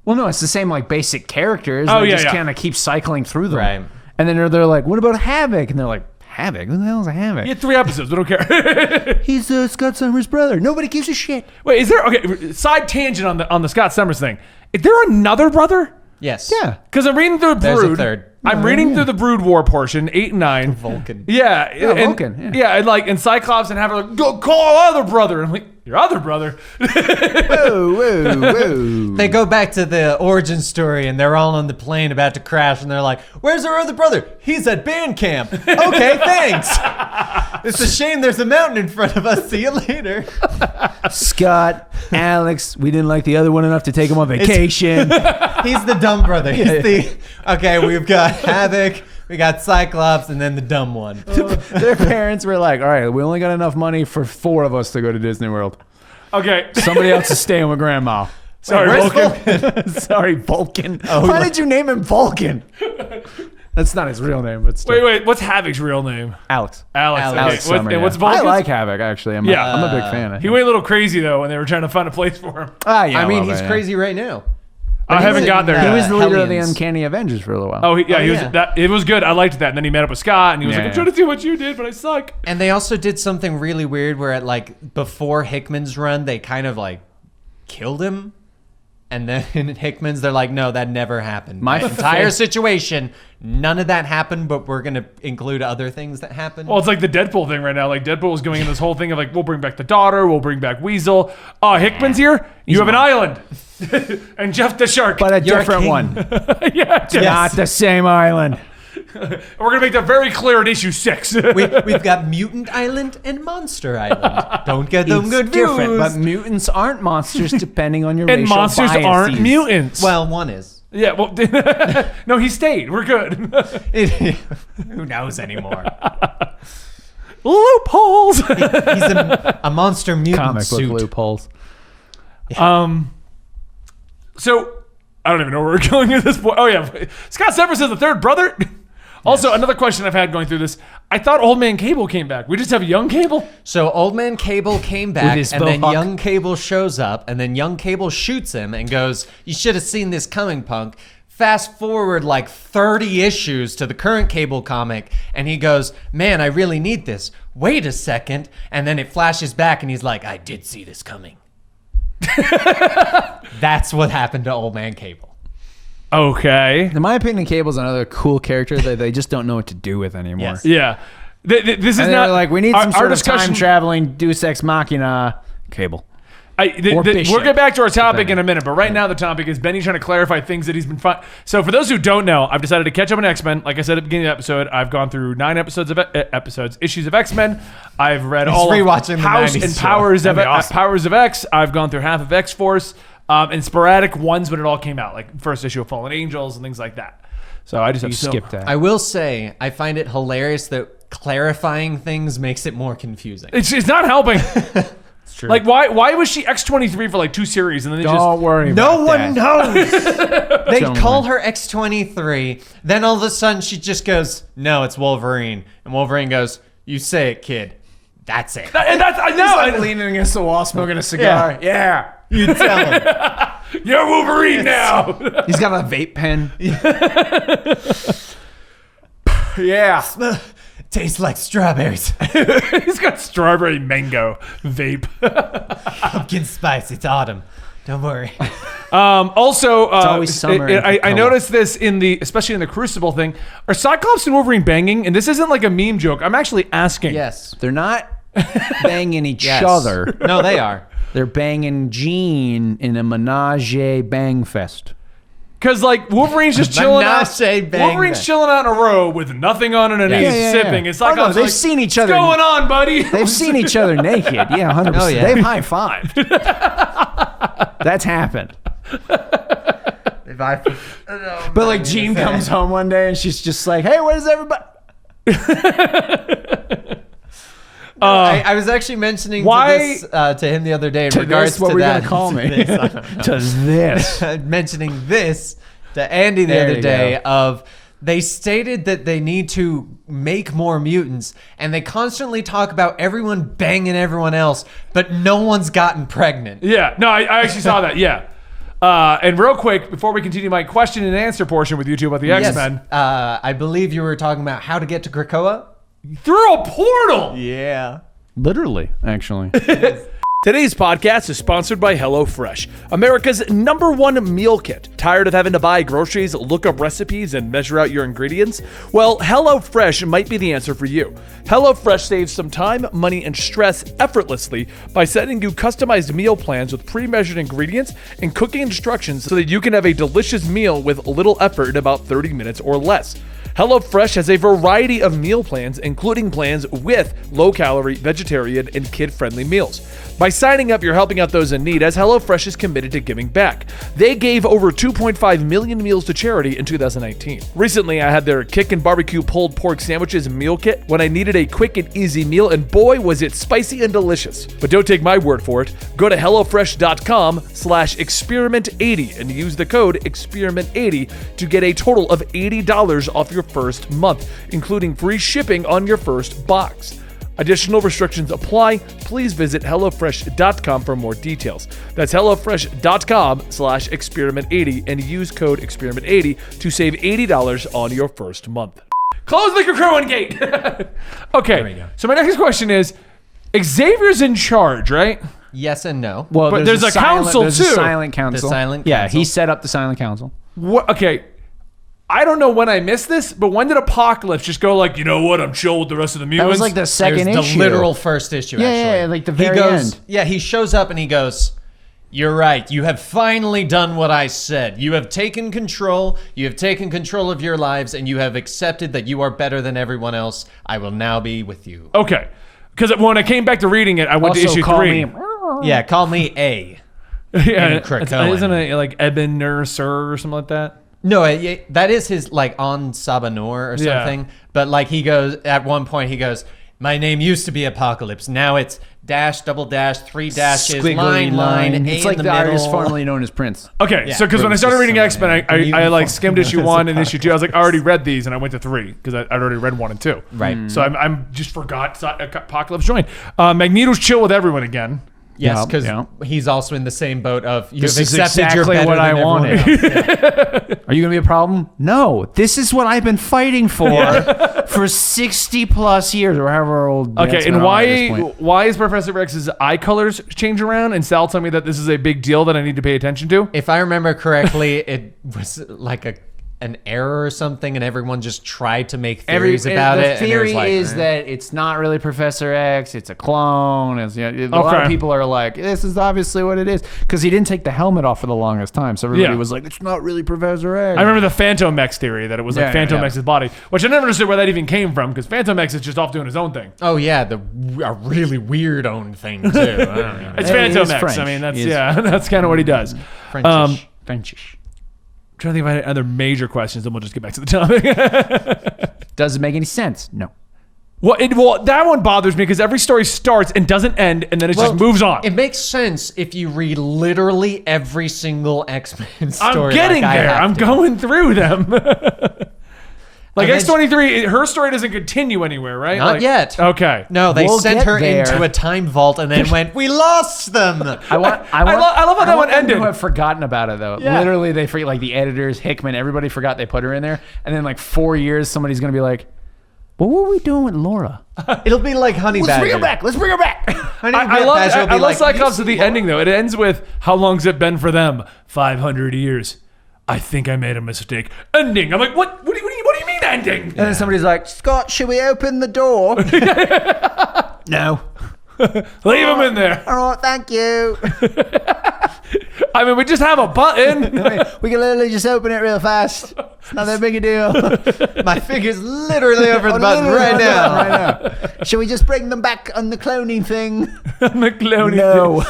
Well, no, it's the same like basic characters. Oh, They yeah, just yeah. kind of keep cycling through them. Right. And then they're like, what about Havoc? And they're like, Havoc? Who the hell is a Havoc? You had 3 episodes, we don't care. He's Scott Summers' brother. Nobody gives a shit. Wait, is there okay? Side tangent on the Scott Summers thing. Is there another brother? Yes. Yeah. Because I'm reading through There's Brood. a third. I'm reading through the Brood War portion, 8 and 9. Vulcan. Yeah, Vulcan, yeah. and Cyclops and have her like, go call our other brother. And I'm like, your other brother? Whoa. They go back to the origin story, and they're all on the plane about to crash, and they're like, "Where's our other brother? He's at band camp." Okay, thanks. It's a shame there's a mountain in front of us. See you later. Scott, Alex, we didn't like the other one enough to take him on vacation. He's the dumb brother. Okay, we've got Havoc, we got Cyclops, and then the dumb one. Their parents were like, all right, we only got enough money for 4 of us to go to Disney World. Okay. Somebody else is staying with grandma. Sorry, where's Vulcan. Sorry, Vulcan. Why did you name him Vulcan? That's not his real name, but still. Wait. What's Havoc's real name? Alex. Alex. Okay. Alex Summer, And what's I Vulcan's? like Havoc, actually. I'm a big fan of He him. went a little crazy, though, when they were trying to find a place for him. I mean, he's crazy right now. I haven't got there He yet. was the leader of the Hellions. Uncanny Avengers for a little while. Oh, he was. yeah. It was good. I liked that. And then he met up with Scott, and he was like, "I'm trying to do what you did, but I suck." And they also did something really weird where, before Hickman's run, they kind of killed him. And then in Hickman's, they're like, "No, that never happened. My My entire situation, none of that happened, but we're going to include other things that happened." Well, it's like the Deadpool thing right now. Like Deadpool was going in this whole thing of like, we'll bring back the daughter, we'll bring back Weasel. Hickman's here. You have an island, and Jeff the Shark. But a You're a different king. one. yeah, Jeff. Not the same island. We're gonna make that very clear in issue 6. We've got Mutant Island and Monster Island. Don't get them It's good different, views. but mutants aren't monsters depending on your and racial monsters biases. aren't mutants. Well, one is. yeah. Well, no, he stayed. We're good. Who knows anymore? Loopholes. He's a monster mutant Comic book suit. loopholes. So I don't even know where we're going at this point. Oh yeah, Scott Severs is the third brother. Also, another question I've had going through this. I thought Old Man Cable came back. We just have young Cable? So Old Man Cable came back, his and then mohawk. Young Cable shows up, and then Young Cable shoots him and goes, "You should have seen this coming, punk." Fast forward 30 issues to the current Cable comic, and he goes, "Man, I really need this. Wait a second." And then it flashes back, and he's like, "I did see this coming." That's what happened to Old Man Cable. Okay. In my opinion, Cable's another cool character that they just don't know what to do with anymore. Yes. Yeah. This is And they not were like, we need our- some our sort of discussion- time-traveling Deus Ex Machina. Cable. Or Bishop. We'll get back to our topic in a minute, but right now the topic is Benny trying to clarify things that he's been So for those who don't know, I've decided to catch up on X-Men. Like I said at the beginning of the episode, I've gone through 9 issues of X-Men. I've read all of rewatching the House 90s and show. Powers of That'd be awesome. Powers of X. I've gone through half of X-Force and sporadic ones when it all came out, like first issue of Fallen Angels and things like that. So I just have You skipped that. I will say, I find it hilarious that clarifying things makes it more confusing. It's not helping. It's true. Like why was she X-23 for 2 series and then they Don't worry No about one that. knows. They Don't call worry. her X-23. Then all of a sudden she just goes, "No, it's Wolverine." And Wolverine goes, "You say it, kid. That's it." And that's I know. leaning against the wall, smoking a cigar. Yeah. You tell him. You're Wolverine now. He's got a vape pen. Yeah. Tastes like strawberries. He's got strawberry mango vape. Pumpkin spice. It's autumn. Don't worry. Also, always summer in I Tacoma. noticed this especially in the Crucible thing. Are Cyclops and Wolverine banging? And this isn't like a meme joke. I'm actually asking. Yes. They're not banging each Yes. other. No, they are. They're banging Jean in a menage bang fest. Because Wolverine's just chilling out. Menage bang Wolverine's fest. chilling out in a row with nothing on underneath, Yeah, yeah, yeah. sipping. It's Oh, like no, they've seen each other. What's going on, buddy? They've seen each other naked. Yeah, 100%. Oh, yeah. They've high-fived. That's happened. But Jean comes home one day and she's just like, "Hey, where's everybody?" I was actually mentioning why- to him the other day in To regards this, what to were you that. gonna call me? This, I don't know. To this. Mentioning this to Andy the There other you day go. of they stated that they need to make more mutants, and they constantly talk about everyone banging everyone else, but no one's gotten pregnant. Yeah, no, I actually saw that. Yeah. And real quick, before we continue my question and answer portion with you two about the X-Men, I believe you were talking about how to get to Krakoa. through a portal. Yeah. Literally, actually. Today's podcast is sponsored by HelloFresh, America's #1 meal kit. Tired of having to buy groceries, look up recipes, and measure out your ingredients? Well, HelloFresh might be the answer for you. HelloFresh saves some time, money, and stress effortlessly by sending you customized meal plans with pre-measured ingredients and cooking instructions so that you can have a delicious meal with little effort in about 30 minutes or less. HelloFresh has a variety of meal plans, including plans with low-calorie, vegetarian, and kid-friendly meals. By signing up, you're helping out those in need, as HelloFresh is committed to giving back. They gave over 2.5 million meals to charity in 2019. Recently, I had their Kick and Barbecue Pulled Pork Sandwiches meal kit when I needed a quick and easy meal, and boy, was it spicy and delicious. But don't take my word for it. Go to HelloFresh.com/experiment80 and use the code experiment80 to get a total of $80 off your first month, including free shipping on your first box. Additional restrictions apply. Please visit HelloFresh.com for more details. That's HelloFresh.com/experiment80 and use code experiment80 to save $80 on your first month. Close the Krakoan gate. Okay, so my next question is, Xavier's in charge, right? Yes and no. Well, But there's a council, there's too. A silent council. The silent Yeah, council. he set up the silent council. What? Okay. I don't know when I missed this, but when did Apocalypse just go like, you know what, I'm chill with the rest of the mutants? That was like the second There's issue. the literal first issue, actually. Yeah, like the very he goes, end. Yeah, he shows up and he goes, "You're right. You have finally done what I said. You have taken control. You have taken control of your lives, and you have accepted that you are better than everyone else. I will now be with you." Okay. Because when I came back to reading it, I went to Also issue call 3. me. Yeah, call me A. Yeah, Krakoan. isn't it like Ebener Sir or something like that? No, that is his, like, on Sabanor or Yeah. something. But, like, he goes, at one point, he goes, "My name used to be Apocalypse. Now it's dash, double dash, 3 dashes, Squiggly line, A It's like in the the middle." artist formerly known as Prince. Okay, Yeah. so because when I started reading Just X-Men, I mutant like form skimmed issue known as 1 and issue 2. I was like, I already read these, and I went to 3 because I'd already read 1 and 2. Right. So I'm just forgot Apocalypse joined. Magneto's chill with everyone again. Yes, Yeah, because yeah. he's also in the same boat of, you've This is accepted you're exactly better what than I everyone wanted. else. Yeah. Are you gonna be a problem? No. This is what I've been fighting for 60 plus years, or however old. the Okay, X-Men and are at this point. why is Professor X's eye colors change around? And Sal told me that this is a big deal that I need to pay attention to. If I remember correctly, it was like an error or something, and everyone just tried to make theories about the it. and theory there's like, is that it's not really Professor X; it's a clone. It's, a lot of Okay. people are like, "This is obviously what it is," because he didn't take the helmet off for the longest time. So everybody Yeah. was like, "It's not really Professor X." I remember the Phantom X theory that it was like Yeah, Phantom yeah. X's body, which I never understood where that even came from because Phantom X is just off doing his own thing. oh yeah, a really weird own thing too. I don't know. It's He Phantom is X. French. I mean, that's He is that's kind of what he does. Frenchish. Frenchish. I'm trying to think if I had other major questions, and we'll just get back to the topic. Does it make any sense? No. Well, that one bothers me because every story starts and doesn't end, and then it just moves on. It makes sense if you read literally every single X-Men story. I'm getting like I there. have I'm to. going through them. Like Eventually- X-23, her story doesn't continue anywhere, right? Not Like- yet. Okay. No, they We'll sent get her there. into a time vault and then went, "We lost them." I love how that one ended. Who have forgotten about it though. Yeah. Literally, they forget. Like the editors, Hickman, everybody forgot they put her in there. And then like 4 years, somebody's gonna be like, "What were we doing with Laura? It'll be like Honey Badger. Let's bring her back." I love Cyclops at the ending though. It ends with, "How long's it been for them? 500 years. I think I made a mistake." Ending. I'm like, what do you mean ending? And then somebody's like, "Scott, should we open the door?" No. Leave him in there. All right, thank you. I mean, we just have a button. We can literally just open it real fast. It's not that big a deal. My finger's literally over the button right now. Right now. Should we just bring them back on the cloning thing? McCloney. No.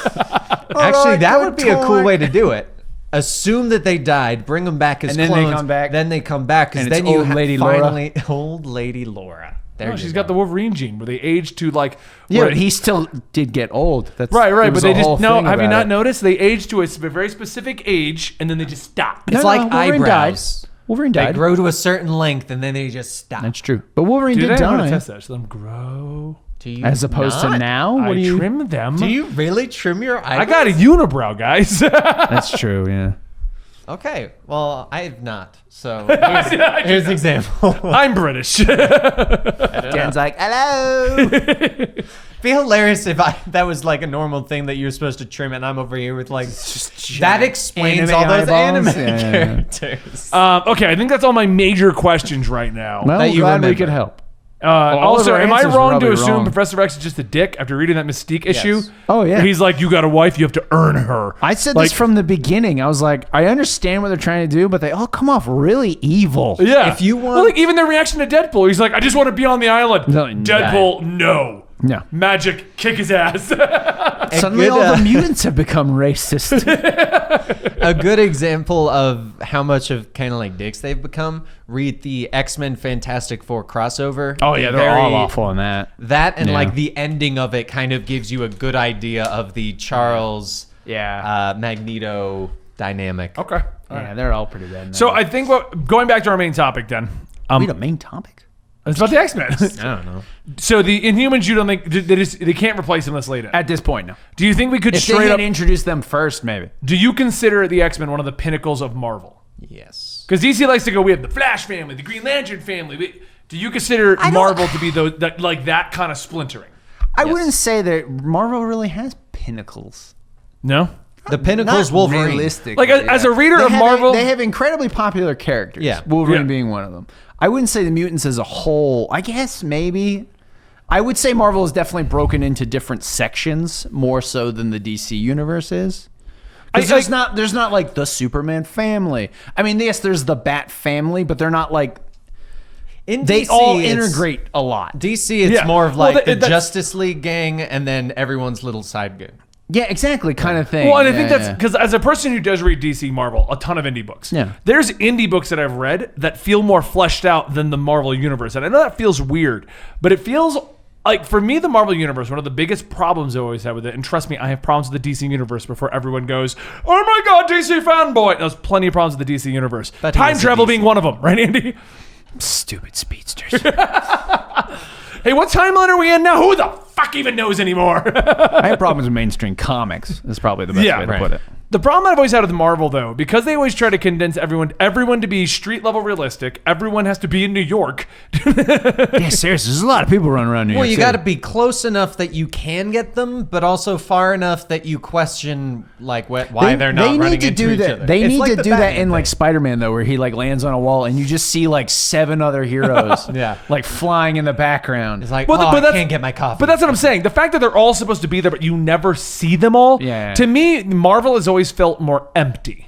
Actually, that would be a cool way to do it. Assume that they died, bring them back as And then they clones, come back. Then they come back, because And it's then you old Lady Laura. finally old Lady Laura. There No, you she's go. got the Wolverine gene where they age to like. Yeah, where- but he still did get old. That's Right, there but was they a whole just no. thing Have you about not it. noticed they age to a very specific age and then they just stop? It's like Wolverine eyebrows. died. Wolverine They died. grow to a certain length and then they just stop. That's true. But Wolverine Do did they? I want to die. test that. So let them grow. Do you As opposed to not? now? What I do you? trim them. Do you really trim your eyebrows? I got a unibrow, guys. That's true, yeah. Okay, well, I have not. So here's an example. I'm British. Dan's like, hello. Be hilarious if that was like a normal thing that you're supposed to trim, and I'm over here with like that explains all those anime characters. Okay, I think that's all my major questions right now. Well, That you glad we remember. could help. Also, our am I answers were wrong to probably assume wrong. Professor X is just a dick after reading that Mystique issue? Oh, yeah. Where he's like, you got a wife, you have to earn her. I said Like, this from the beginning. I was like, I understand what they're trying to do, but they all come off really evil. Yeah. If you want- Well, like even their reaction to Deadpool, he's like, I just want to be on the island. No, Deadpool, no. No. Magic, kick his ass. Suddenly good, all the mutants have become racist. A good example of how much of kind of like dicks they've become. Read the X-Men Fantastic Four crossover. Oh, yeah, they're all awful in that. That and Yeah. like the ending of it kind of gives you a good idea of the Charles Magneto dynamic. Okay. Yeah, they're all pretty bad. So I think going back to our main topic then. Wait, a main topic? It's about the X-Men. I don't know. So the Inhumans, you don't think they can't replace them this late? At this point, no. Do you think we could If they straight had up? introduced them first, maybe. Do you consider the X-Men one of the pinnacles of Marvel? Yes. Because DC likes to go, we have the Flash family, the Green Lantern family. Do you consider Marvel to be that kind of splintering? I wouldn't say that Marvel really has pinnacles. No. The Pinnacle's Not Wolverine. realistically, Like as a reader They of have Marvel, they have incredibly popular characters. Yeah. Wolverine Yeah. being one of them. I wouldn't say the mutants as a whole. I guess maybe. I would say Marvel is definitely broken into different sections more so than the DC universe is. 'Cause there's not like the Superman family. I mean, yes, there's the Bat family, but they're not like In they DC, all it's- integrate a lot. DC, it's Yeah. more of Well, like the that's- Justice League gang and then everyone's little side gang. Yeah, exactly, kind of thing. well, and I Yeah, think that's yeah. because as a person who does read DC Marvel, a ton of indie books. Yeah. There's indie books that I've read that feel more fleshed out than the Marvel universe, and I know that feels weird, but it feels like for me, the Marvel universe, one of the biggest problems I always have with it, and trust me, I have problems with the DC universe before everyone goes, "Oh my God, DC fanboy!" And there's plenty of problems with the DC universe. But he Time is a travel DC. being one of them, right, Andy? Stupid speedsters. Hey, what timeline are we in now? Who the fuck even knows anymore? I have problems with mainstream comics. Is probably the best way to put it. The problem I've always had with Marvel, though, because they always try to condense everyone to be street level realistic. Everyone has to be in New York. Yeah, seriously, there's a lot of people running around New York Well, you City. got to be close enough that you can get them, but also far enough that you question like why they're not running into each other. They It's need like to the do that Batman in like thing. Spider-Man though, where he like lands on a wall and you just see like 7 other heroes, Yeah. like flying in the background. It's like, Well, oh, but I that's- can't get my coffee. But that's what I'm saying. The fact that they're all supposed to be there, but you never see them all. Yeah. To me, Marvel has always felt more empty.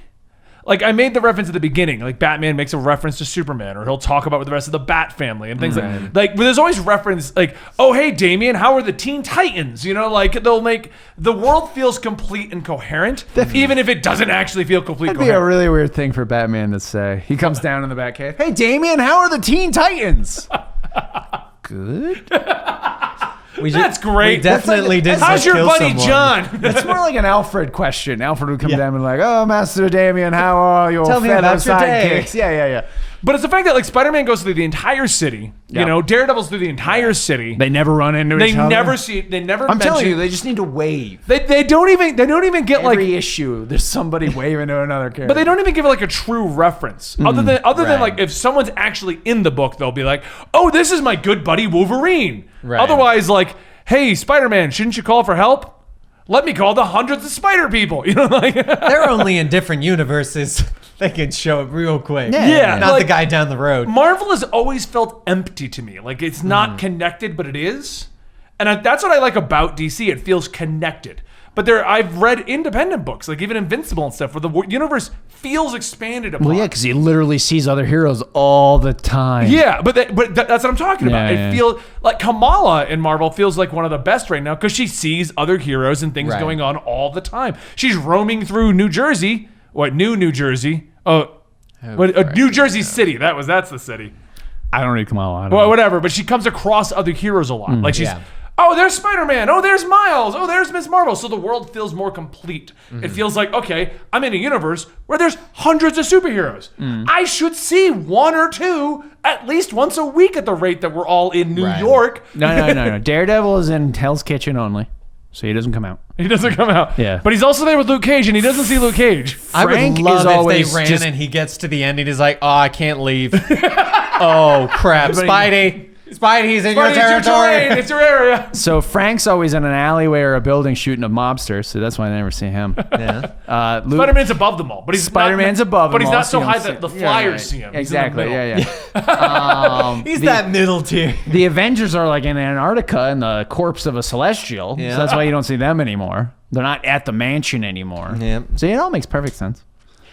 Like I made the reference at the beginning, like Batman makes a reference to Superman, or he'll talk about with the rest of the Bat family and things like. But there's always reference like, oh hey Damian, how are the Teen Titans? You know, like they'll make the world feels complete and coherent, even if it doesn't actually feel complete. That'd be a coherent. really weird thing for Batman to say. He comes down in the Batcave. Hey, Damian, how are the Teen Titans? Good. That's great. We definitely did. How's your kill buddy someone. John? That's more like an Alfred question. Alfred would come down and like, "Oh, Master Damian, how are your Tell me fellow about your day." sidekicks?" Yeah. But it's the fact that like Spider-Man goes through the entire city. Yeah. You know, Daredevil's through the entire city. They never run into They each other. never see. They never. I'm telling mention- you, they just need to wave. They don't even get Every like. issue, there's somebody waving to another character. But they don't even give it like a true reference. Other than Right. like if someone's actually in the book, they'll be like, "Oh, this is my good buddy Wolverine." Right. Otherwise, like, "Hey, Spider-Man, shouldn't you call for help? Let me call the hundreds of spider people." You know, like. They're only in different universes. They can show up real quick. Yeah, Not like- the guy down the road. Marvel has always felt empty to me. Like it's not connected, but it is. And that's what I like about DC. It feels connected. But I've read independent books, like even Invincible and stuff, where the universe feels expanded upon. Well, yeah, because he literally sees other heroes all the time. Yeah, but that's what I'm talking about. Yeah, yeah. It feels like Kamala in Marvel feels like one of the best right now because she sees other heroes and things Right. going on all the time. She's roaming through New Jersey. What, New Jersey? New Jersey City. That's the city. I don't read Kamala. I don't Well, know. whatever. But she comes across other heroes a lot. Like she's, Yeah. oh, there's Spider-Man. Oh, there's Miles. Oh, there's Miss Marvel. So the world feels more complete. It feels like, okay, I'm in a universe where there's hundreds of superheroes. I should see one or two at least once a week at the rate that we're all in New Right. York. No. Daredevil is in Hell's Kitchen only, so he doesn't come out. He doesn't come out. Yeah. But he's also there with Luke Cage, and he doesn't see Luke Cage. I Frank would love is if always they ran just- and he gets to the end and he's like, "Oh, I can't leave." Oh crap, Spidey. Spidey's in your It's your territory. terrain. It's your area. So Frank's always in an alleyway or a building shooting a mobster, so that's why I never see him. Yeah. Luke, Spider-Man's above them all, but he's Spider-Man's not, above but them he's all, not so so you high don't that the see- flyers see him. He's in the Exactly. middle. Yeah. He's that middle tier. The Avengers are like in Antarctica in the corpse of a Celestial, Yeah. so that's why you don't see them anymore. They're not at the mansion anymore. Yeah. So it all makes perfect sense.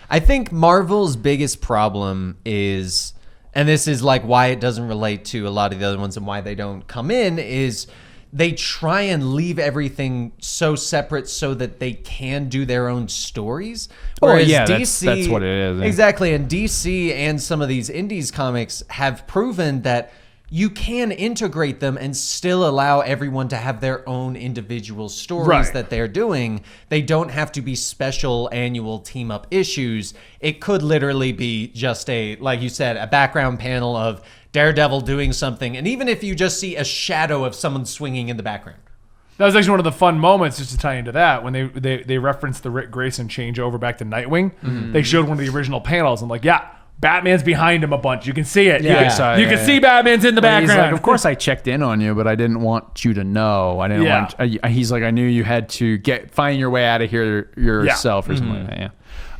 I think Marvel's biggest problem is, and this is like why it doesn't relate to a lot of the other ones and why they don't come in, is they try and leave everything so separate so that they can do their own stories. Whereas yeah, DC, that's what it is, yeah. Exactly. And DC and some of these indies comics have proven that you can integrate them and still allow everyone to have their own individual stories Right. that they're doing. They don't have to be special annual team up issues. It could literally be just like you said, a background panel of Daredevil doing something. And even if you just see a shadow of someone swinging in the background. That was actually one of the fun moments, just to tie into that, when they referenced the Rick Grayson changeover back to Nightwing. They showed one of the original panels. I'm like, yeah, Batman's behind him a bunch. You can see it. Yeah, you I saw it, you yeah, can yeah. see Batman's in the But he's background. like, of course I checked in on you, but I didn't want you to know. I didn't Yeah. want. He's like, I knew you had to find your way out of here yourself or something like that. Yeah.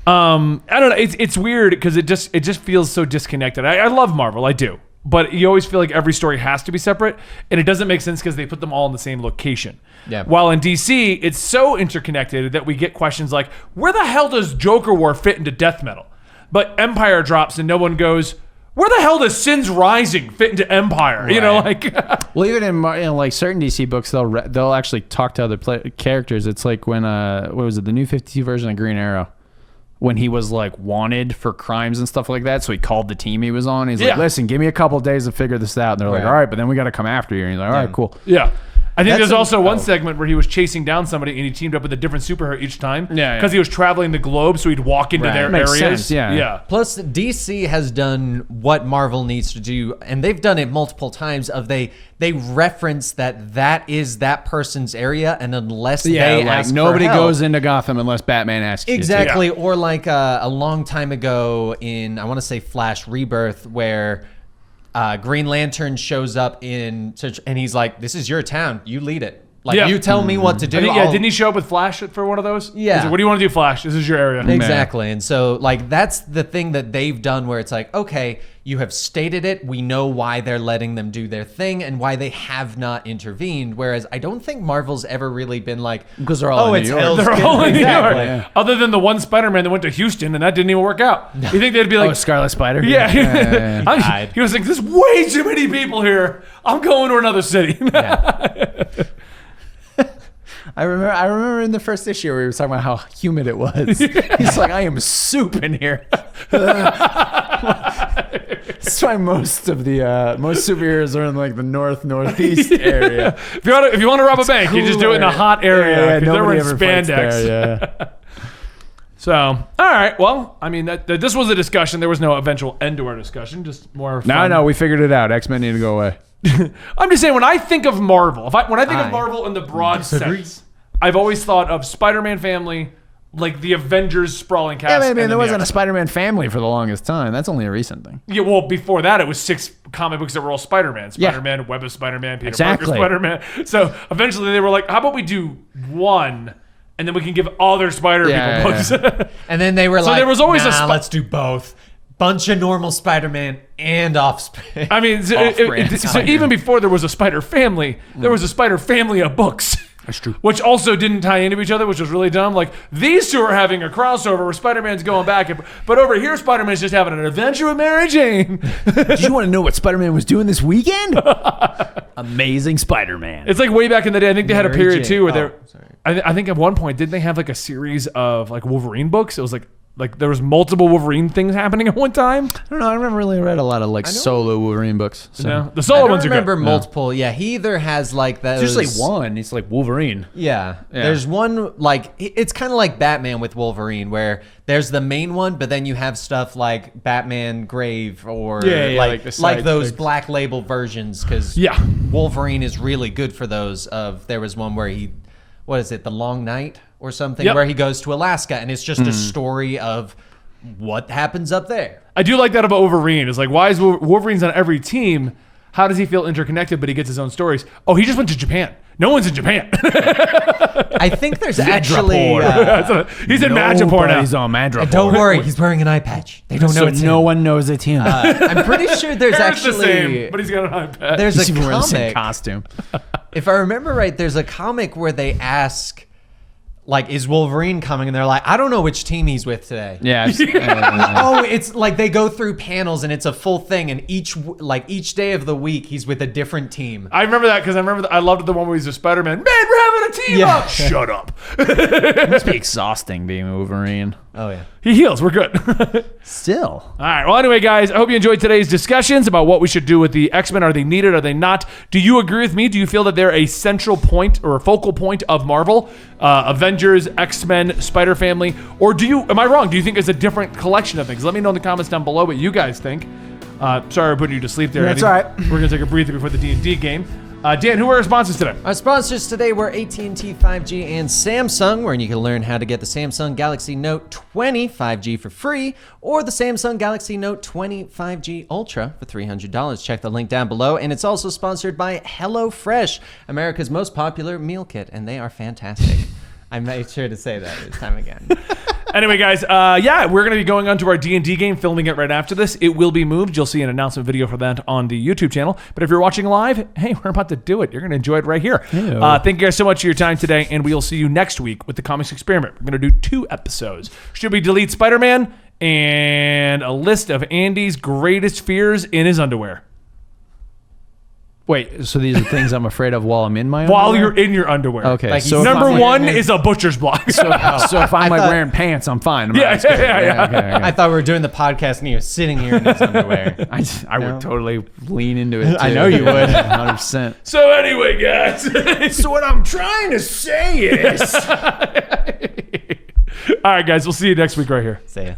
I don't know. It's weird because it just feels so disconnected. I love Marvel, I do, but you always feel like every story has to be separate, and it doesn't make sense because they put them all in the same location. Yeah. While in DC, it's so interconnected that we get questions like, "Where the hell does Joker War fit into Death Metal?" But Empire drops, and no one goes, "Where the hell does Sin's Rising fit into Empire?" You know, like. Well, even in like certain DC books, they'll actually talk to other characters. It's like when what was it, the New 52 version of Green Arrow, when he was like wanted for crimes and stuff like that. So he called the team he was on. He's Yeah. like, "Listen, give me a couple days to figure this out." And they're like, Right. "All right, but then we got to come after you." And he's like, "All right, cool." Yeah. I think That's there's also one oh. segment where he was chasing down somebody and he teamed up with a different superhero each time. Yeah, yeah. Because he was traveling the globe, so he'd walk into Right. their Makes areas. sense, yeah. Yeah. Plus, DC has done what Marvel needs to do, and they've done it multiple times. They reference that is that person's area, and unless they Like ask nobody for help, goes into Gotham unless Batman asks exactly, Yeah. or like a long time ago in I want to say Flash Rebirth, where Green Lantern shows up and he's like, "This is your town, you lead it. Like Yeah. you tell me what to do." I think, I'll- didn't he show up with Flash for one of those? Yeah. He's like, what do you want to do, Flash? This is your area. Exactly. And so like that's the thing that they've done where it's like, okay, you have stated it. We know why they're letting them do their thing and why they have not intervened. Whereas I don't think Marvel's ever really been like, Because they're all in New it's York. Hell's They're Kitchen." all in New York. Exactly. Other than the one Spider-Man that went to Houston, and that didn't even work out. You think they'd be "Oh, like, Scarlet Spider." yeah. died. He was like, there's way too many people here. I'm going to another city. I remember in the first issue where he was talking about how humid it was. He's like, "I am soup in here." That's why most superheroes are in like the northeast area. If you want to rob a bank, you just do it in a hot area. 'cause they're nobody wearing ever fights spandex. there, yeah. So, all right. Well, I mean, this was a discussion. There was no eventual end to our discussion. Just more fun. No, we figured it out. X-Men need to go away. I'm just saying, when I think of Marvel, when I think of Marvel in the broad sense, I've always thought of Spider-Man family, like the Avengers sprawling cast. Yeah, and man, then there the wasn't a X-Men. Spider-Man family for the longest time. That's only a recent thing. Yeah, well, before that, it was 6 comic books that were all Spider-Man. Spider-Man, Web of Spider-Man, Peter Parker, Exactly. Spider-Man. So eventually they were like, how about we do one, and then we can give other Spider-Man books. And then they were like, there was always a let's do both. Bunch of normal Spider-Man and Offspring. I mean, so even before there was a Spider family, there was a Spider family of books. That's true. Which also didn't tie into each other, which was really dumb. Like, these two are having a crossover where Spider-Man's going back, but over here, Spider-Man's just having an adventure with Mary Jane. Did you want to know what Spider-Man was doing this weekend? Amazing Spider-Man. It's like way back in the day. I think they had a Mary period Jane. too where Oh, they're. sorry. I think at one point didn't they have like a series of like Wolverine books? It was like there was multiple Wolverine things happening at one time. I don't know. I never really read a lot of like solo Wolverine books. So. No, the I solo don't ones are remember good. multiple. Yeah, he either has like those. It's usually one. It's like Wolverine. Yeah. There's one, like, it's kind of like Batman with Wolverine, where there's the main one, but then you have stuff like Batman Grave or like the like side those things. black label versions, because Yeah. Wolverine is really good for those. There was one where he, what is it, The Long Night or something, Yep. where he goes to Alaska, and it's just a story of what happens up there. I do like that about Wolverine. It's like, why is Wolverine's on every team? How does he feel interconnected, but he gets his own stories? Oh, he just went to Japan. No one's in Japan. I think there's actually. He's in Madripoor now. He's on Madripoor. Don't worry, he's wearing an eye patch. They don't know it's no him. one knows it's him. I'm pretty sure there's Hair's the actually. same, but he's got an eye patch. There's He's a even wearing the same comic. costume. If I remember right, there's a comic where they ask, like, is Wolverine coming? And they're like, I don't know which team he's with today. Yeah. Oh, it's like they go through panels and it's a full thing, and each day of the week he's with a different team. I remember that because I loved the one where he's a Spider-Man. Man, we're having a team Yeah. up. Shut up. It must be exhausting being Wolverine. Oh yeah. He heals. We're good. Still. All right. Well, anyway, guys, I hope you enjoyed today's discussions about what we should do with the X-Men. Are they needed? Are they not? Do you agree with me? Do you feel that they're a central point or a focal point of Marvel? Avengers, X-Men, Spider Family? Or am I wrong? Do you think it's a different collection of things? Let me know in the comments down below what you guys think. Sorry, we're putting you to sleep there. That's Eddie. all right. We're going to take a breather before the D&D game. Dan, who are our sponsors today? Our sponsors today were AT&T 5G and Samsung, where you can learn how to get the Samsung Galaxy Note 20 5G for free, or the Samsung Galaxy Note 20 5G Ultra for $300. Check the link down below. And it's also sponsored by HelloFresh, America's most popular meal kit, and they are fantastic. I made sure to say that this time again. Anyway, guys, we're going to be going on to our D&D game, filming it right after this. It will be moved. You'll see an announcement video for that on the YouTube channel. But if you're watching live, hey, we're about to do it. You're going to enjoy it right here. Thank you guys so much for your time today, and we'll see you next week with the Comics Experiment. We're going to do 2 episodes. Should we delete Spider-Man and a list of Andy's greatest fears in his underwear? Wait, so these are things I'm afraid of while I'm in my underwear? While you're in your underwear. Okay, Like so he's if Number I'm- 1 is a butcher's block. So if I'm wearing pants, I'm fine. Yeah. Okay. I thought we were doing the podcast and he was sitting here in his underwear. I would totally lean into it. I too. know you would. 100%. So anyway, guys. So what I'm trying to say is... All right, guys. We'll see you next week right here. See ya.